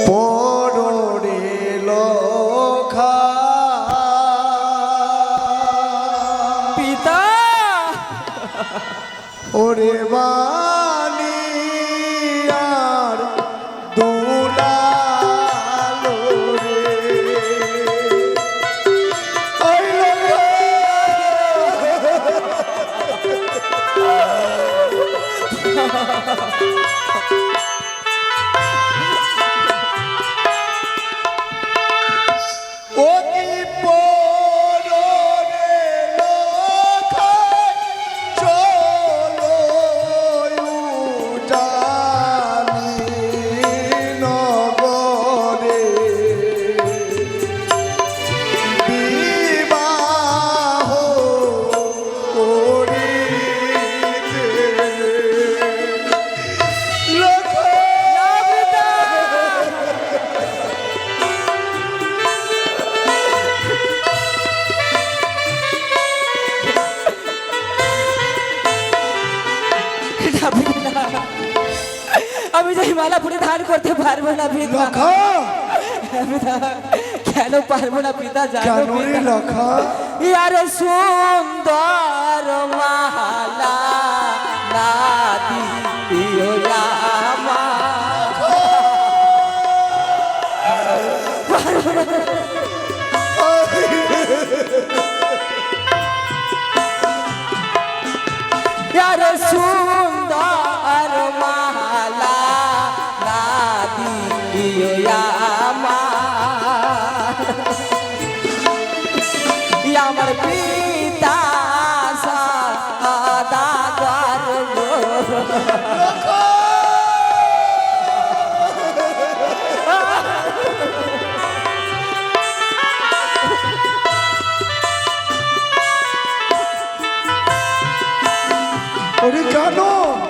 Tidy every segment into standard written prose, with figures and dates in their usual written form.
পররে লখা পিতা ওরে বালি আর দুলালো রে ওই লখা ও কি পররে লখা চলো জানি নগরে বিবাহ করিতে লখা আমি যে মালা পরিধান করতে পারবো না পিতা। লখা পিতা, কেন পারবো না পিতা জানো কেন রে পিতা? লখা ইয়ার সুন্দর মালা না দিও আমার। यार सुंदर माला ना दियो আমার পিতা সদাগর ওরে কেন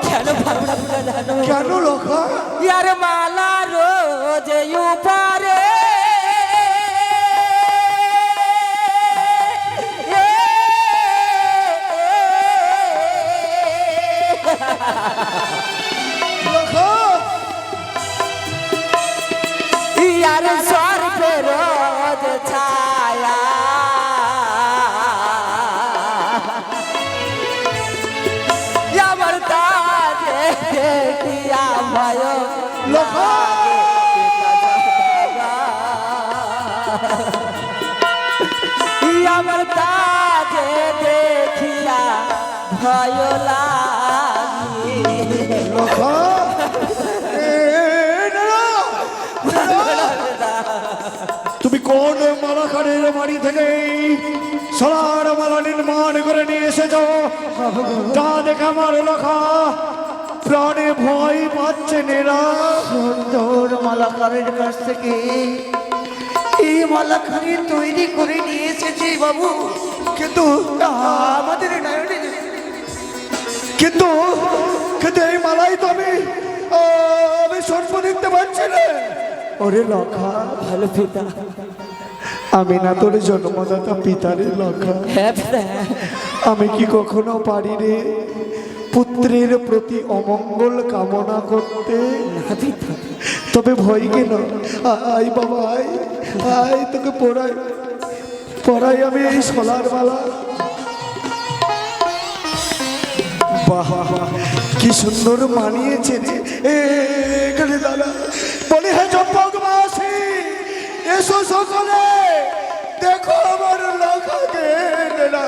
কেন পারবো না পিতা জানো? কেন লখা यार माला रोज ऊपरे লখা यार सर पे रोज छाया या मरता किया भयो লখা या मरता देखिया भयो लागी লখা এ না তুমি কোন মালাখানের বাড়ি থেকে সোনার মালা নির্মাণ করে নিয়ে এসেছো তা দেখে আমার লখা প্রাণে ভয় পাচ্ছে নেরা সুন্দর মালাকারের কাছ থেকে এই মালাখানি তৈরি করে নিয়ে এসেছি বাবু। কিন্তু আমাদের নয়নে কিন্তু কিন্তু এই মালাই তো আমি সর্প দেখতে পাচ্ছি না ওরে লখা ভালো পিতা আমি না তোর জন্মদাতা পিতারে লখা হ্যাঁ পিতা আমি কি কখনো পারি রে পুত্রের প্রতি অমঙ্গল কামনা করতে না পিতা তবে ভয় কেন আই বাবা আই আই তোকে পড়াই পড়াই আমি এই সোলার মালা বাহ কি সুন্দর মানিয়েছে রে এখানে দাদা বলি হে চম্পকবাসী এসো সকলে দেখো আমার লখাকে নেনা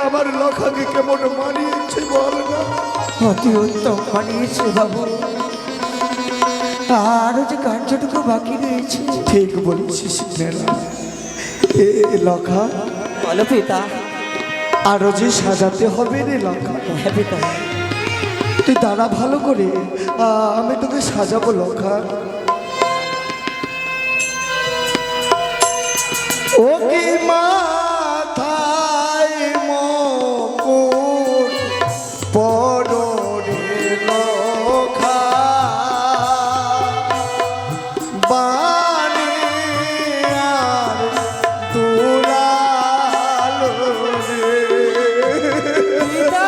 আমার লখাকে কেমন মানিয়েছে বল না অতি উত্তম বানিয়েছে বাবু। আরো যে কার্যটুকু বাকি রয়েছে। ঠিক বলছিস নেনা এ লখা বলো পিতা আরো যে সাজাতে হবে রে লখা হ্যাঁ পিতা তুই দাঁড়া ভালো করে আমি তোকে সাজাবো লখা ও কি মাথায় মুকুট পরনে লখা বাণী আর দুলালো রে পিতা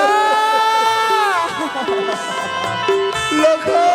লখা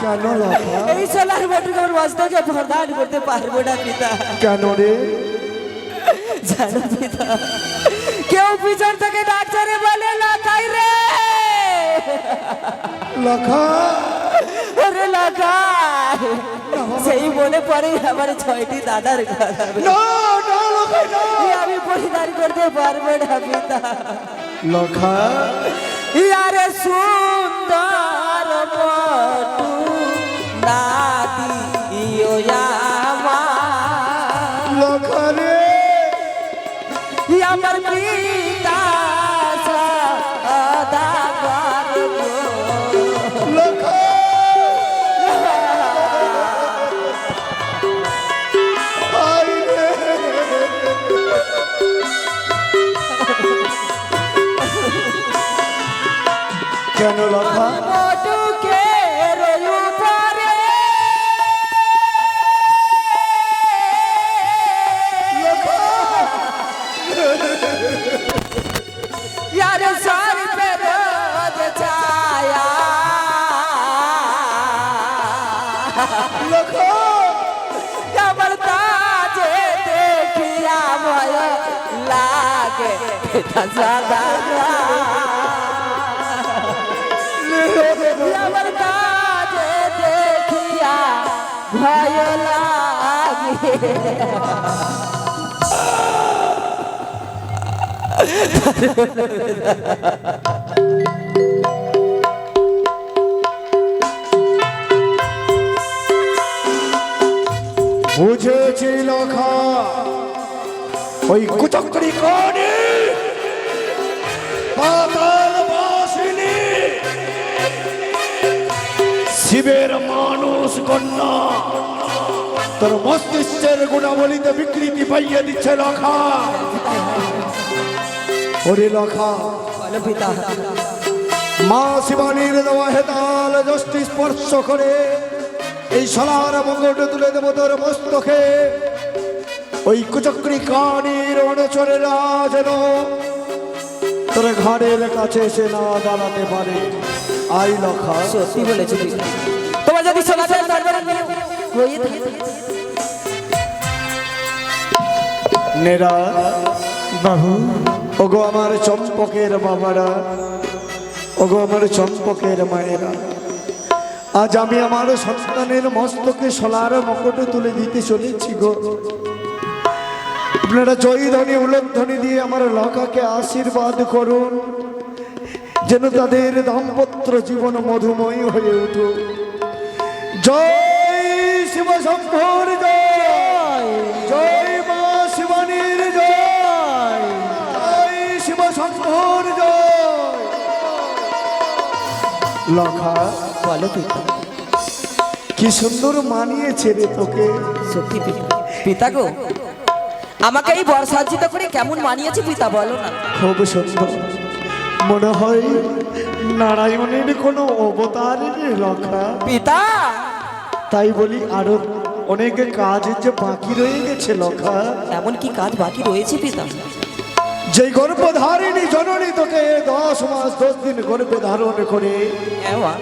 কেন লখা? এই সোনার মটুকের মস্তকে প্রদান করতে পারবো না পিতা। কেন রে? জানো পিতা, কেউ পিছন থেকে ডাক্তারে বলে লাখাই রে, লখা ওরে লাখাই, সেই বলে পরে আমার 6টি দাদার ঘর হবে। না না লখা না। আমি পরিধান করতে পারবো না পিতা। লখা ইয়ারে সুন্দর মটু নাতি ইয়োয়ামা, লখা রে আমার পিতা সদা করবো। লখা আই রে কেন লখা? মটুকের উপরে यार सर पे रोज छाया, লখা कमरता जे देखिया भय लागे सदा, कमरता जे देखिया भय लागे। বুঝেছি লখা, ওই কুচক্রি কানে পাতাল বাসিনী শিবের মানুষ কন্যা তোর মস্তিষ্কের গুণাবলীতে বিকৃতি পাইয়ে দিচ্ছে লখা। ওরে লখা, বলো পিতা, মা শিবানীর দেওয়া হেতাল যষ্টি স্পর্শ করে এই শালার মঙ্গট তুলে দেব তোর মস্তকে। ওই কুচক্রি কানির অনুচরেরা যেন তোর ঘরের কাছে এসে না দাঁড়াতে পারে। আই লখা, সত্যি বলেছো পিতা। তোমার যদি সমাচার দরবারে নিয়ে হয়ে থাকে নেরা বাবু, ওগো আমার চম্পকের বাবারা, ওগো আমার চম্পকের মায়েরা, আজ আমি আমার সন্তানের মস্তকে সোলার মকুট তুলে দিতে চলেছি গো। আপনারা জয়ধ্বনি উলধ্বনি দিয়ে আমার লখাকে আশীর্বাদ করুন, যেন তাদের দাম্পত্য জীবন মধুময় হয়ে উঠুক। জয় শিব শম্ভুর জয়, জয় মা শিবানীর জয়, জয় শিব শম্ভুর জয়। লখা, বলো পিতা। কি সুন্দর মানিয়েছে রে তোকে। সত্যি পিতা। পিতা গো, আমাকে এই বর্ষাজ্জিত করে কেমন মানিয়েছে পিতা বলো না। খুব সুন্দর, মনে হয় নারায়ণের কোনো অবতারের লখা। পিতা, তাই বলি আরো অনেক কাজ যে বাকি রয়ে গেছে লখা। এমন কি কাজ বাকি রয়েছে পিতা? যে গর্ভধারিণী জননী তোকে 10 মাস 10 দিন গর্ভে ধারণ করে হ্যাঁ মা।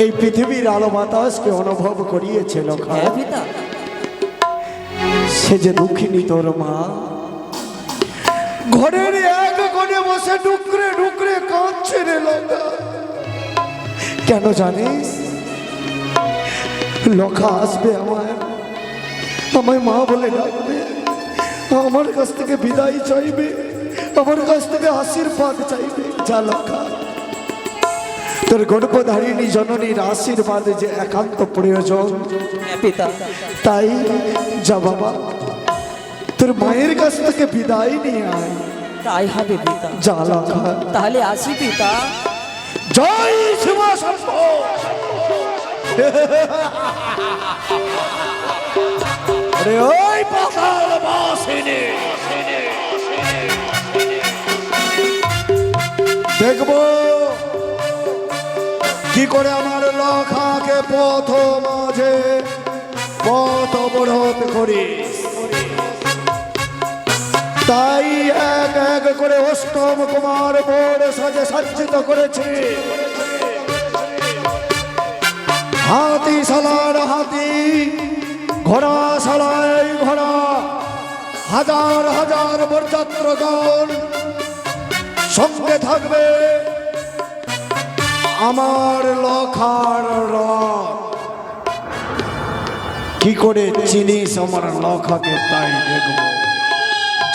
এই পৃথিবীর আলো বাতাসকে অনুভব করিয়েছে লখা। হ্যাঁ পিতা। সে যে দুঃখিনী তোর মা, ঘরের এক কোণে বসে ডুকরে ডুকরে কাঁদছে রে লখা। কেন জানিস? লখা আসবে আমায় মা বলে ডাকবে, আমার কাছ থেকে বিদায় চাইবে, আমার কাছ থেকে আশীর্বাদ চাইবে। যা লখা, তোর গর্ভধারিণী জননীর আশীর্বাদ যে একান্ত প্রয়োজন। হ্যাঁ পিতা। তাই যা বাবা, তোর মায়ের কাছ থেকে বিদায় নিয়ে আয়। তাই হবে পিতা। যা লখা। তাহলে আসি পিতা। জয় শিব শম্ভু। আরে ওই পাতাল বাসিনী, দেখবো কি করে আমার লখাকে পথ মাঝে পথ অবরোধ করিস। তাই এক এক করে অষ্টম কুমার বড় সাজে সজ্জিত করেছি। হাতি সালার হাতি, ঘোড়া সালায় ঘোড়া, হাজার হাজার বরযাত্রগণ সঙ্গে থাকবে আমার লখার রথ। কি করে চিনিস আমার লখাকে তাই দেখব।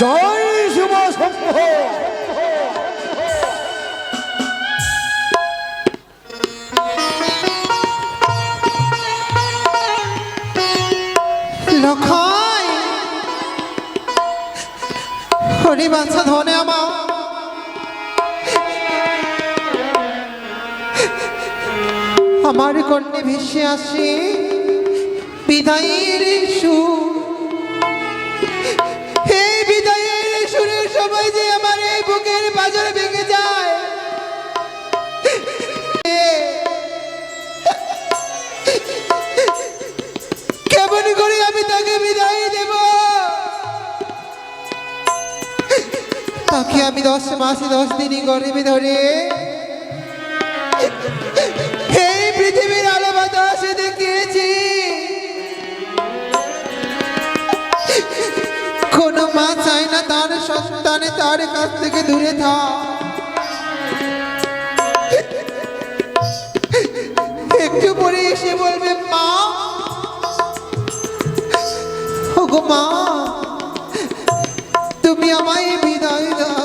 জয় শিব শম্ভ। লখাই হরি বাছা ধনে আমার আমার কর্ণে ভেসে আসে বিদায়ের সুর। এই বিদায়ের সুরের সময় যে আমার এই বুকের বাজার ভেঙে যায়, কেমন করে আমি তাকে বিদায় দেব? তাকে আমি 10 মাসে 10 দিনই গরিবি ধরে এই পৃথিবীর আলো বাতাসে দেখিয়েছি। কোন মা চায় না তার সন্তানে তার কাছ থেকে দূরে থাক। একটু পরে এসে বলবে মা, ওগো মা, তুমি আমায় বিদায় দাও।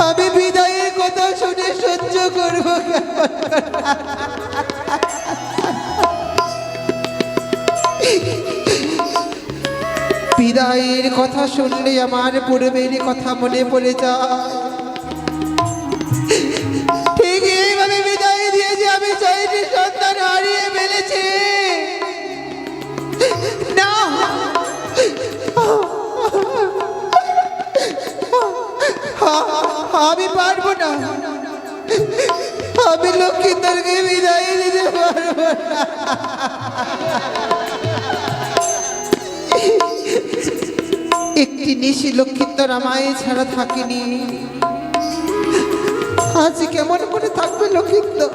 আমি বিদায়ের কথা শুনে সহ্য করব। বিদায়ের কথা শুনলে আমার পূর্বের কথা মনে পড়ে যায়। ঠিক এইভাবে বিদায় দিয়েছি আমি 6টি সন্তান হারিয়ে ফেলেছি। না, আমি পারবো না। আমি লক্ষ্মীদেরকে বিদায় দিতে পারবো না। একটি নিশি লক্ষ্মীন্দর আমায় ছাড়া থাকেনি, আজ কেমন করে থাকবে লক্ষ্মীন্দর?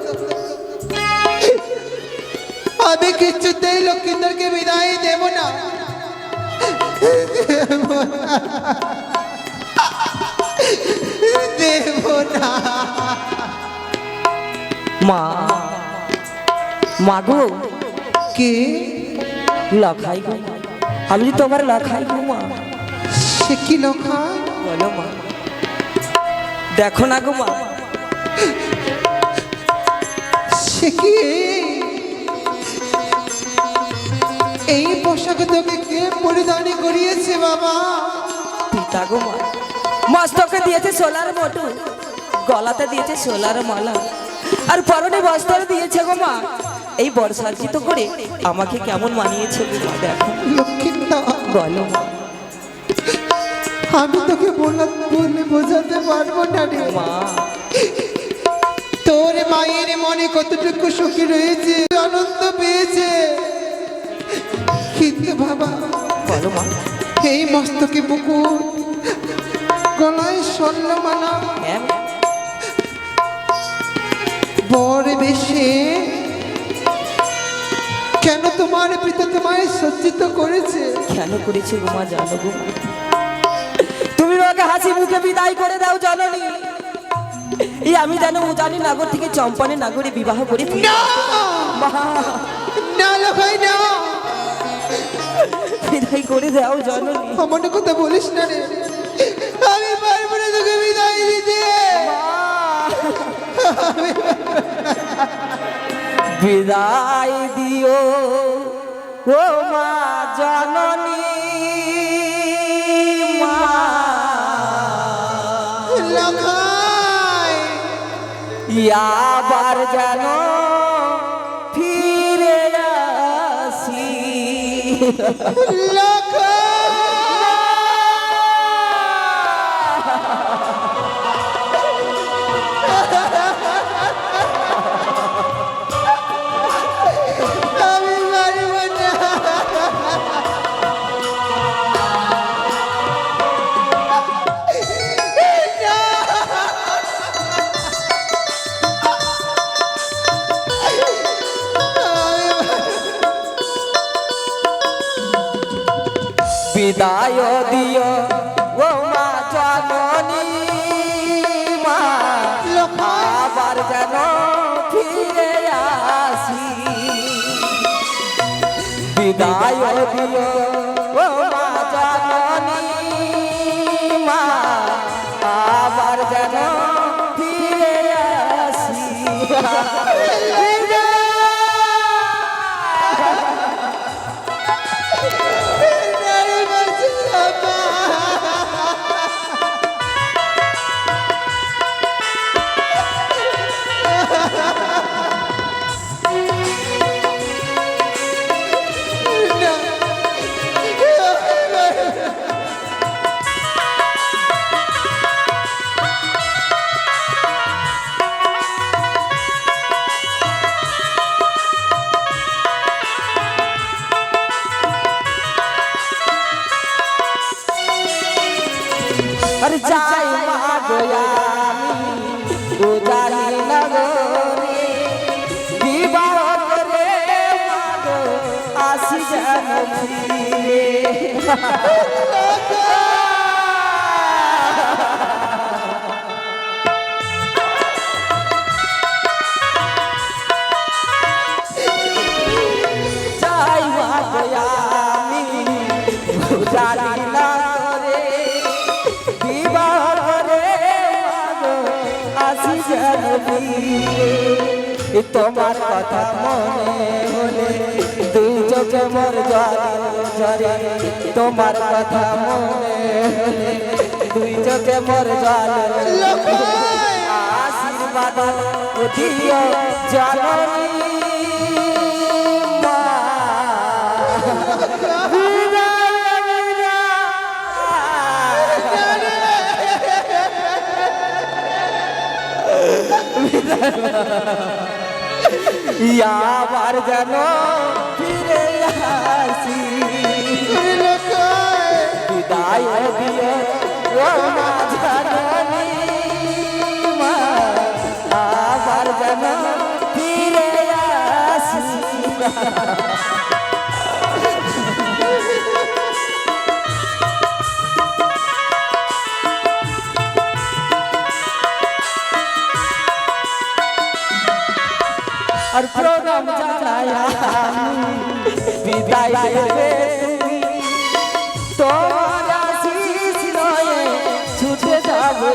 আমি কিছুতেই লক্ষ্মীন্দরকে বিদায় দেব না। দেব না। মা, মাগো, কে? লখাই গো, আমি তোমার লখাই গো মা। সে কি লখাই? বলো মা, দেখো না গো মা। সে কি? এই পোশাক তোকে কে পরিধান করিয়েছে বাবা? পিতা গো মা, মস্তকে দিয়েছে সোলার মোটু, গলাতে দিয়েছে সোলার মালা, আর পরনে বস্ত্র দিয়েছে গো মা। এই বর্ষার্জিত করে আমাকে কেমন মানিয়েছে গো মা, দেখো। লক্ষ্মীন্দর, বলো মা। আমি তোকে বলে বোঝাতে পারবো না রে মা, তোর মায়ের মনে কতটুকু সুখী রয়েছে, আনন্দ পেয়েছে, কিন্তু বাবা বলো মা। এই মস্তকে মুকুট, গলায় স্বর্ণমালা, হ্যাঁ, বর বেশে কেন তোমার পিতা তোমায় সজ্জিত করেছে? কেন করেছে গো মা জানো গো? তুমি আমাকে হাসি মুখে বিদায় করে দাও জননী। এই আমি জানো উজানি নাগর থেকে চম্পানি নাগরে বিবাহ করে ফিরে না মা, না লখাই না, বিদায় করে দাও জননী। আমার কথা বলিস না রে, আমি পারবো না তোকে বিদায় দিতে। বিদায় দিও ও মা জননী, মা লখাই আবার যেন ফিরে আসি। লখাই আমি পারবো না। বিদায় দিও ও মা জননী মা আবার যেন ফিরে আসি বিদায় দিও ও মা জননী মা আবার যেন ফিরে আসি अरे जाई मागोयामी उजाली नगरे विवाह करे मागो आसी जनफिरे जाई मागोयामी उजाली नगरे তোমার কথা মনে হলে দুই চোখে মোর জল ঝরে তোমার কথা মনে হলে দুই চোখে মোর জল আশীর্বাদ দিও জননী মা আবার যেন ফিরে আসি বিদায় দিয়ে ও মা জননী মা আবার যেন ফিরে আসি और प्रोग्राम जानाया विदाई देवे तोरा शीश नये छूटे जाबो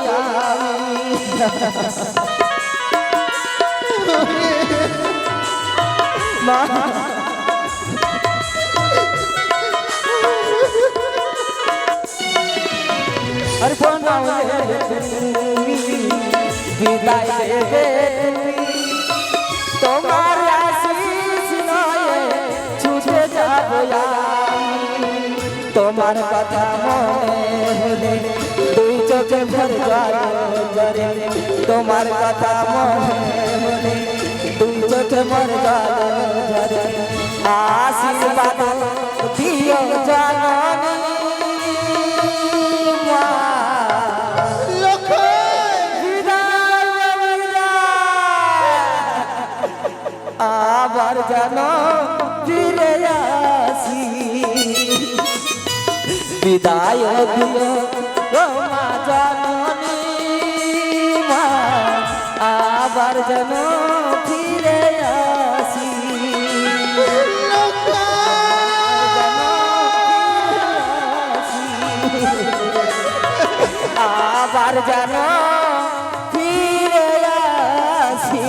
और प्रोग्राम विदाई देवे তোমার আশীষ নয়ে ছুটে যাব তোমার কথা মনে হলে দুই চোখে ভর জল ঝরে তোমার কথা মনে হলে দুই চোখে ভর জল ঝরে আশীর্বাদ দিও জননী মা আবার যেন ফিরে আসি বিদায় দিও ও মা জননী মা আবার যেন ফিরে আসি আবার যেন ফিরে আসি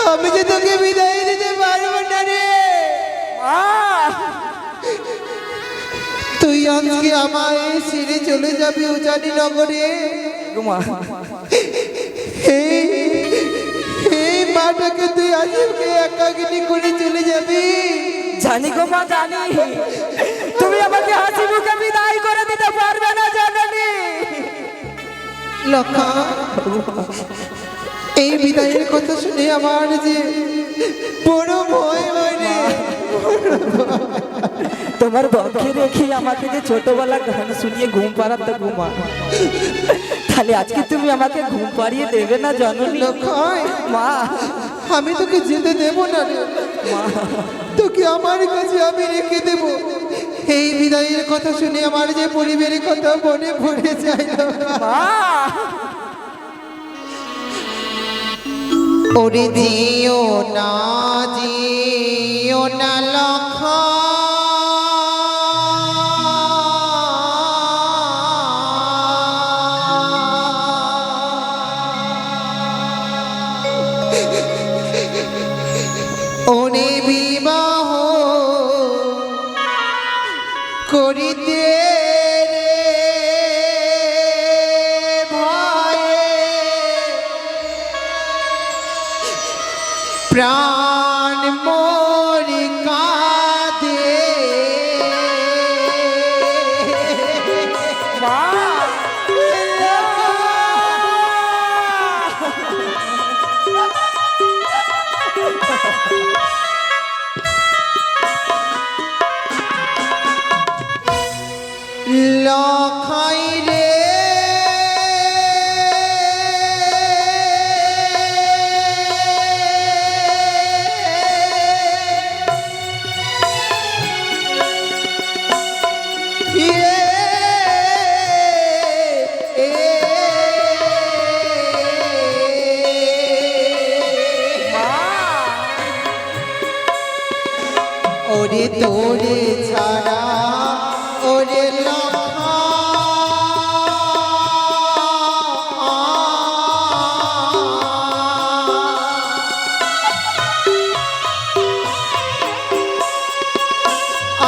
আমি যে তোকে বিদায় দিতে পারবো না রে তুই আজকে আমায় ছেড়ে চলে যাবি উজানি নগরে এই মাটাকে তুই আজকে একাকিনী করে চলে যাবি জানি গো মা জানি তুমি আমাকে হাসি মুখে বিদায় করে দিতে পারবে না জননী লক্ষা এই বিদায়ের কথা শুনে আমার যে বড় ভয় হয় রে তোমার বক্ষে রেখে আমাকে যে ছোটবেলা গান শুনিয়ে ঘুম পাড়াতে ঘুমা তাহলে আজকে তুমি আমাকে ঘুম পাড়িয়ে দেবে না জননী লক্ষা মা আমি তোকে যেতে দেব না রে, তোকে আমার কাছে আমি রেখে দেব। এই বিদায়ের কথা শুনে আমার যে পরিবারের কথা মনে পড়ে যায় না। ওরে জিও না লক্ষ্য, ওরে বিবাহ করিতে প্রাণ মোরি কাঁদে। লখাই রে ওরে তোরে ছাড়া ওরে লখা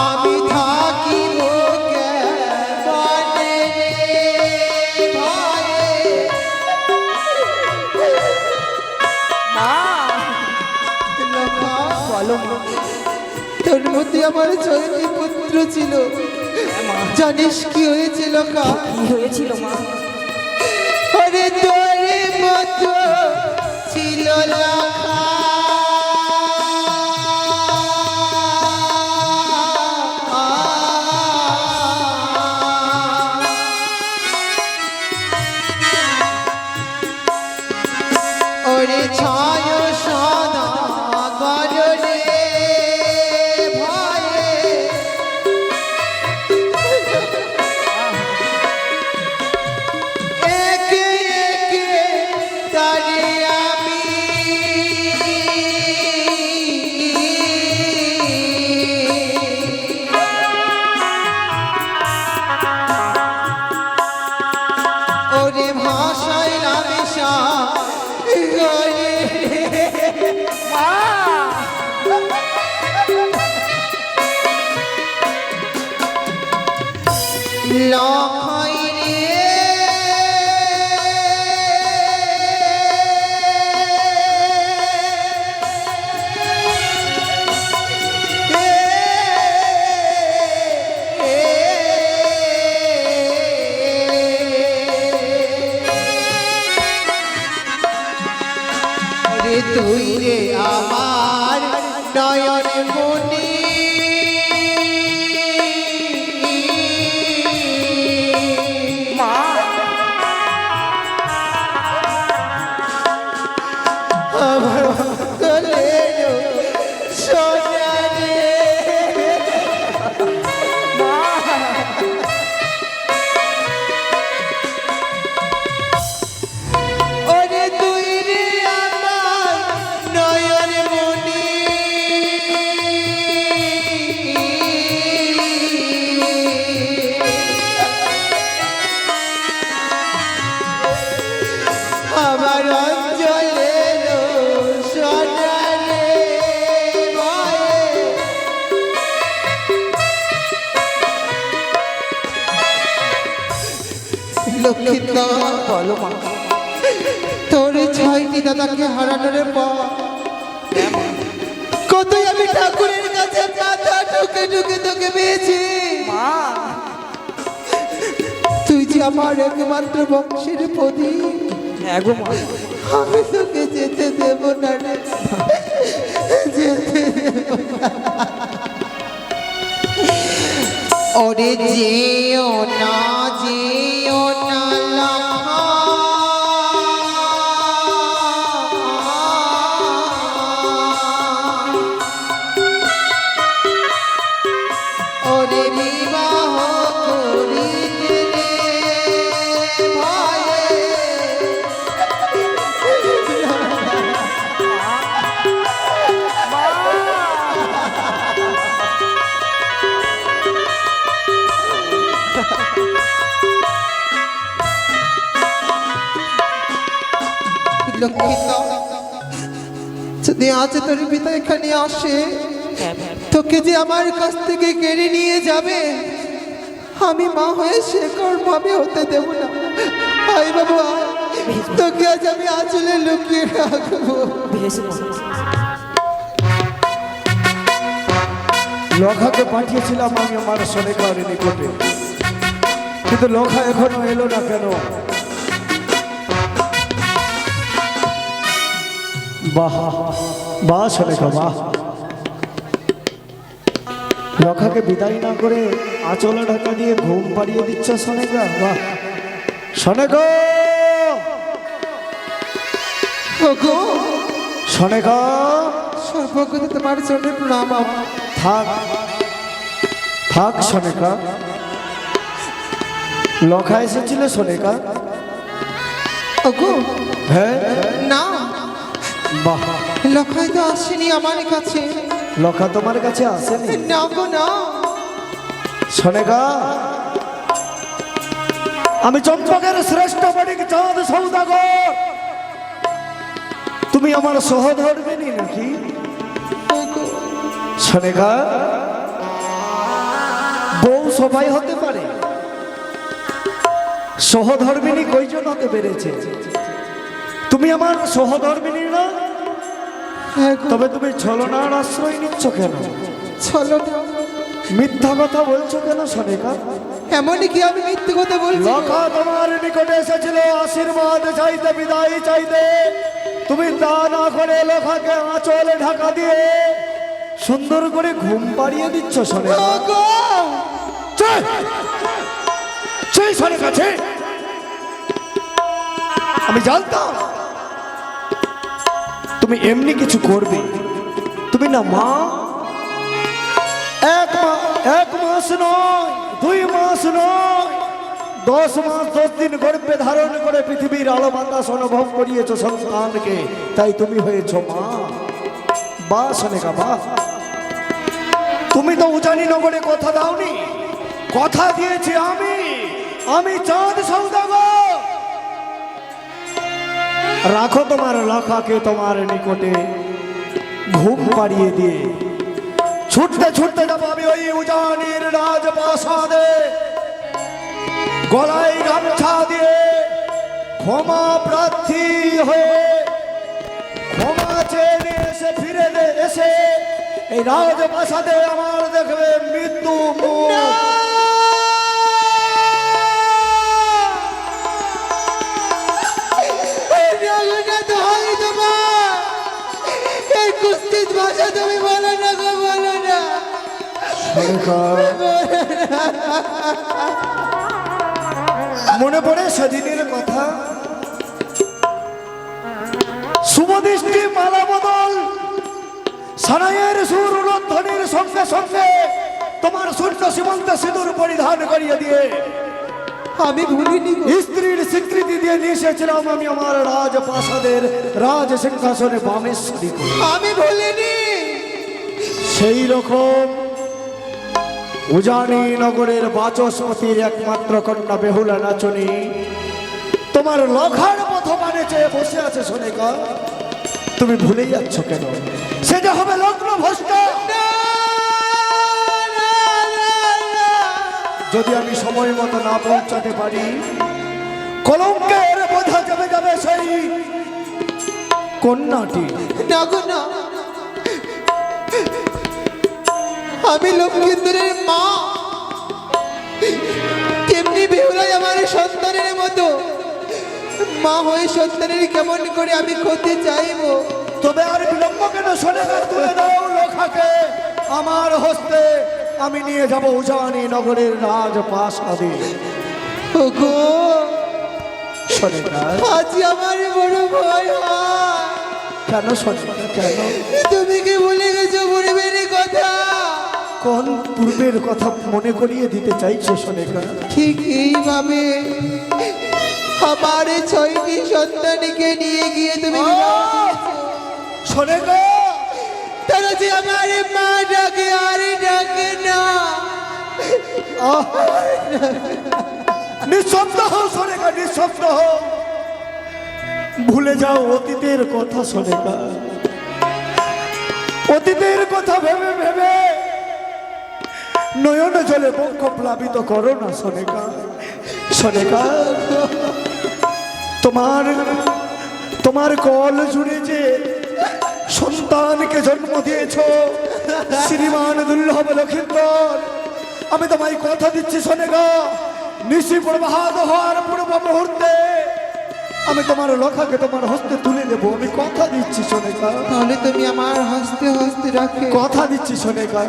আমি থাকিব কেমনে ভাই। লখা বলো তোর মধ্যে আমার 6টি পুত্র ছিল, জানিস কি হয়েছিল? কি হয়েছিল মা? আরে তোর মতো ছিল লখা, ওরে ছয় সদা গররে ভয়ে একে একে তারে আমি ওরে ভাষায় রামেশা গরে লখাই রে ওরে তুই রে আমার নয়ন মনি, আমার গলের সোনা রে। ওরে তুই রে আমার নয়ন মনি, আমার অঞ্চলের সোনা রে ভয়ে। লক্ষ্মীটা বলো মা। তোর 6টি দাদাকে হারানোর পর কতই আমি ঠাকুরের কাছে মাথা ঠুকে ঠুকে তোকে পেয়েছি। মা তুই যে আমার একমাত্র বংশের প্রদীপ, হ্যাঁ গো মা। আমি তোকে যেতে দেব না রে, যেতে দেব না। ওরে যেও না লখা, লক্ষ্মীটা, যদি আজ তোর পিতা এখানে আসে হ্যাঁ, তোকে যে আমার কাছ থেকে কেড়ে নিয়ে যাবে, আমি মা হয়ে সে কর্মে হতে দেব না। আয় বাবা, তোকে আজ আমি আঁচলে লুকিয়ে রাখবো। বেশ মা। লখাকে পাঠিয়েছিলাম আমি আমার সনেকার নিকটে, কিন্তু লখা এখনো এলো না কেন? বাহ বাহ সনেকা বাহ, লখাকে বিদায় না করে আঁচলে ঢাকা দিয়ে ঘুম পাড়িয়ে দিচ্ছ সনেকা। বাহ সনেকা, ওগো সনেকা সর্বজ্ঞ তোমার চরণে প্রণাম। থাক থাক সনেকা। লখা এসেছিল সনেকা? ওগো হ্যাঁ না, বাহ, লখাই তো আসেনি আমার কাছে। লখা তোমার কাছে আসেনি? না গো না। সনেকা, আমি চম্পকের শ্রেষ্ঠ বণিক চাঁদ সৌদাগর, তুমি আমার সহধর্মিনী নাকি? সনেকা, বউ সবাই হতে পারে, সহধর্মিনী কয়জন হতে পেরেছে? তুমি আমার সহধর্মিনী না? তবে তুমি ছলনার আশ্রয় নিচ্ছ কেন? চলো না, মিথ্যা কথা বলছো কেন সনেকা? এমনই কি আমি মিথ্যে কথা বলছি? লখা তোমার নিকটে এসেছিল আশীর্বাদ চাইতে, বিদায় চাইতে, তুমি তা না করে লখাকে আঁচলে ঢাকা দিয়ে সুন্দর করে ঘুম পাড়িয়ে দিচ্ছ সনেকা। ওগো সনেকা, আমি জানতাম তুমি এমনি কিছু করবে। তুমি না মা, এক মাস নয়, 2 মাস নয়, 10 মাস 10 দিন গর্ভে ধারণ করে পৃথিবীর আলো বাতাস অনুভব করিয়েছ সন্তানকে, তাই তুমি হয়েছ মা। বা সনেকা বা, তুমি তো উজানি নগরে কথা দাওনি, কথা দিয়েছি আমি চাঁদ সৌদাগর। রাখো তোমার লখাকে তোমার নিকটে ঘুম পাড়িয়ে দিয়ে ছুটতে ছুটতে যাবো আমি ওই উজানির রাজপ্রাসাদে, গলায় গামছা দিয়ে ক্ষমা প্রার্থী হয়ে ক্ষমা চেয়ে নিয়ে এসে ফিরে এসে এই রাজপ্রাসাদে আমার দেখবে মৃত্যু মুখ। ভাষা তুমি বলো না গো, বলো না। মনে পড়ে সেদিনের কথা, শুভদৃষ্টি মালা বদল সানাইয়ের সুর উলধ্বনির সঙ্গে সঙ্গে তোমার সূর্য সীমান্তে সিঁদুর পরিধান করিয়ে দিয়ে আমি ভুলিনি গো। স্ত্রীর স্বীকৃতি দিয়ে নিয়ে এসেছিলাম আমি আমার রাজপ্রাসাদের রাজ সিংহাসনে বামেশ্বরী করে। আমি ভুলিনি। সেই রকম উজানি নগরের বাচস্পতির একমাত্র কন্যা বেহুলা নাচনী তোমার লখার পথবানে চেয়ে বসে আছে সনেকা। তুমি ভুলে যাচ্ছ কেন? সে যে হবে লগ্ন ভ্রষ্ট। যদি আমি সময় মতো না পৌঁছাতে পারি, কলঙ্কের বোঝা যাবে যাবে সেই কন্যাটি। না গো না, আমি লক্ষ্মীন্দরের মা, তেমনি বেহুলাই আমার সন্তানের মতো। মা হয়ে সন্তানের কেমন করে আমি ক্ষতি চাইবো? তবে আর বিলম্ব কেন? সনেকা, তুলে দাও লখাকে আমার হস্তে, আমি নিয়ে যাব উজানি নগরের রাজপ্রাসাদে। ওগো সনেকা, আজ আমার বড় ভয় হয়। কেন সনেকা, কেন? তুমি কি ভুলে গেছো পরিবারের কথা? কোন পূর্বের কথা মনে করিয়ে দিতে চাইছো সনেকা? ঠিক এইভাবে আমার 6টি সন্তানকে নিয়ে গিয়ে তুমি সনেকা, তারা যে আমার মা ডাকে আর ডাকে না। নিঃশব্দ হও সনেকা, নিঃশব্দ হও। ভুলে যাও অতীতের কথা সোনেকা। অতীতের কথা ভেবে ভেবে নয়ন জলে বক্ষ প্লাবিত করো না সোনেকা। সোনেকা, তোমার কল জুড়ে যে সন্তানকে জন্ম দিয়েছ শ্রীমান দুর্লভ লক্ষিন্দর, আমি তোমায় কথা দিচ্ছি সোনেকা, নিশি প্রভাত হওয়ার পূর্ব মুহূর্তে আমি তোমার লখাকে তোমার হস্তে তুলে দেবো। আমি কথা দিচ্ছি সোনেকা। তাহলে তুমি আমার হস্তে হস্তে রাখে। কথা দিচ্ছি সোনেকা,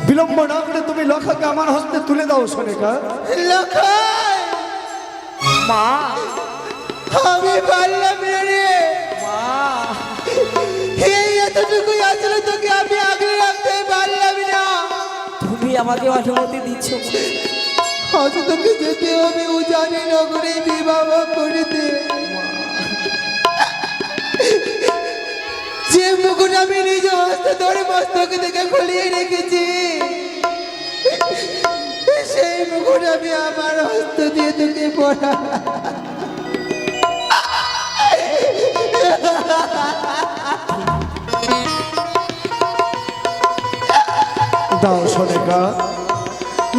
বিলম্ব না করে তুমি লখাকে আমার হস্তে তুলে দাও সোনেকা। লখাই, মা, আমি পারলাম না রে। মা, এই এতটুকু আসলে তোকে আমি আগলে রাখতে পারলাম না। তুমি আমাকে অনুমতি দিচ্ছ? আজ তোকে যেতে হবে উজানি নগরে বিবাহ করিতে। যে মুকুট আমি নিজ হস্তে ধরে মস্তকে থেকে খুলিয়ে রেখেছি, সেই মুকুট আমি আমার হস্ত দিয়ে তোকে পড়া। দাও সোনেকা,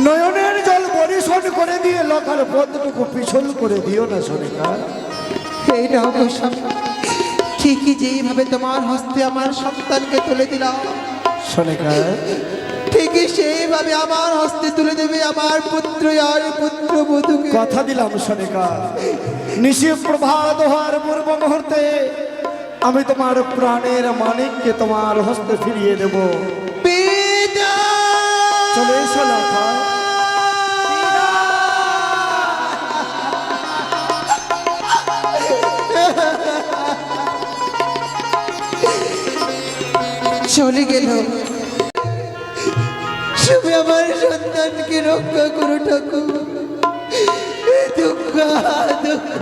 নয়নের জল পরিশোধ করে দিয়ে লখার পদটুকু পিছল করে দিও না সোনেকা। এই নাও গোস্বামী, ঠিকই যেইভাবে তোমার হস্তে আমার সন্তানকে তুলে দিলাম, সোনেকা ঠিকই সেইভাবে আমার হস্তে তুলে দেবে আমার পুত্র আর পুত্র বধূকে। কথা দিলাম সোনেকা, নিশি প্রভাত হওয়ার পূর্ব মুহূর্তে আমি তোমার প্রাণের মানিককে তোমার হস্তে ফিরিয়ে দেব। পিতা! চলে এসো লখা। চলে গেল, তুমি আমার সন্তানকে রক্ষা করো ঠাকুর। দুঃখ দুঃখ